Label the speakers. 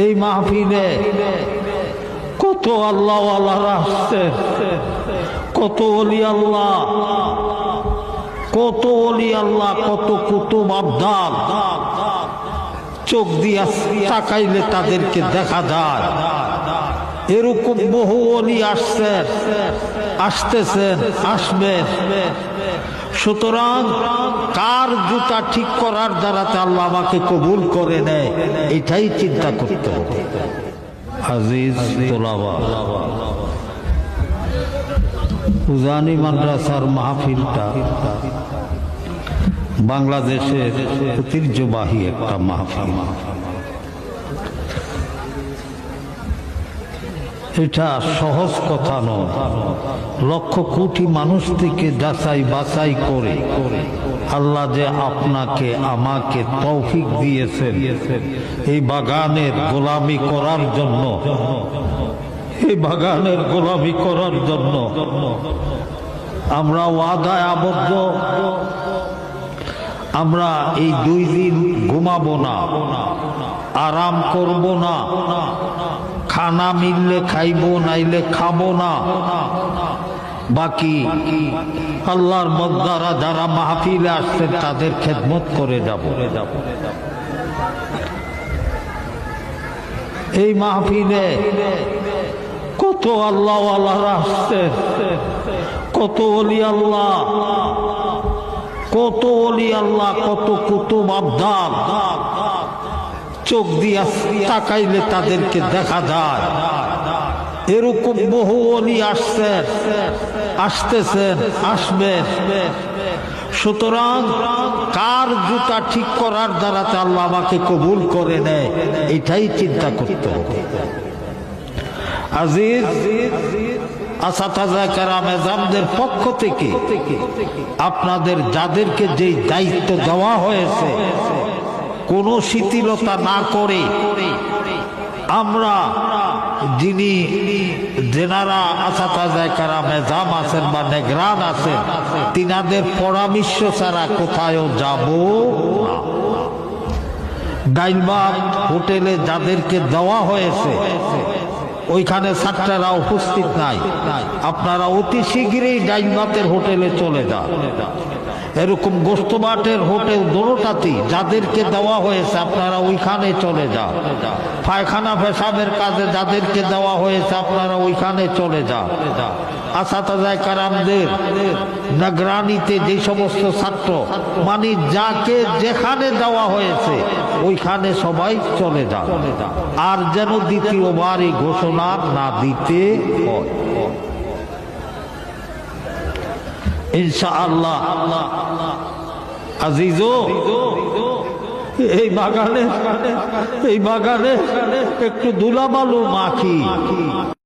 Speaker 1: এই মাহফিলে কত আল্লাহওয়ালারা আসছে, কত ওলি আল্লাহ, কত ওলি আল্লাহ, কত কুতুব আবদাল। চোখ দিয়া তাকাইলে তাদেরকে দেখা যায়। এরকম বহু ওলি আসছেন, আসতেছেন, আসবেন। সুতরাং কার জুতা ঠিক করার দ্বারাতে আল্লাহ আমাকে কবুল করে নেয়, এটাই চিন্তা করতে হবে। আজিজ তোলাবা, উজানি মাদ্রাসার মাহফিলটা বাংলাদেশের ঐতিহ্যবাহী একটা মাহফিল। এটা সহজ কথা নয়। লক্ষ কোটি মানুষ থেকে যাচাই বাছাই করে আল্লাহ যে আপনাকে আমাকে তৌফিক দিয়েছেন এই বাগানের গোলামি করার জন্য, এই বাগানের গোলামি করার জন্য আমরা ওয়াদায় আবদ্ধ। আমরা এই 2 দিন ঘুমাবো না, আরাম করব না, খানা মিললে খাইবো, নাইলে খাবো না। বাকি আল্লাহর বন্দারা যারা মাহফিলে আসছে তাদের খেদমত করে যাব। এই মাহফিলে কত আল্লাহওয়ালারা আসছে, কত ওলি আল্লাহ, কত ওলি আল্লাহ, কত কুতুব আবদাল। চোখ দিয়া তাকাইলে তাদেরকে দেখা যায়। এরকম বহু ওলি আসছেন, আসতেছেন, আসবেন। সুতরাং কার জুতা ঠিক করার দ্বারাতে আল্লাহ আমাকে কবুল করে নেয়, এটাই চিন্তা করতে হবে। আজিজ আসাতাজা কেরামে জামদের পক্ষ থেকে আপনাদের যাদেরকে যেই দায়িত্ব দেওয়া হয়েছে, কোনো শিথিলতা না করে আমরা যিনি যেনারা আসাতাজা কেরামে জাম আছেন বা নেগরান আছেন, তিনাদের পরামর্শ ছাড়া কোথায়ও যাব না। ডাইলবাগ হোটেলে যাদেরকে দেওয়া হয়েছে ওইখানে ছাত্ররা উপস্থিত নাই, আপনারা অতি শীঘ্রই ডাইলবাতের হোটেলে চলে যান। এরকম গোস্তবাটের হোটেল দোনোটাতেই যাদেরকে দেওয়া হয়েছে আপনারা ওইখানে চলে যান। পায়খানা পেশাবের কাজে যাদেরকে দেওয়া হয়েছে আপনারা ওইখানে চলে যান। আসাতাজায়ে কেরামদের নিগরানিতে যে সমস্ত ছাত্র মানে যাকে যেখানে দেওয়া হয়েছে ওইখানে সবাই চলে যান। আর যেন দ্বিতীয়বার এই ঘোষণা না দিতে হয়। ইনশাআল্লাহ আজিজো, এই বাগানে একটু ধুলাবালু মাখি।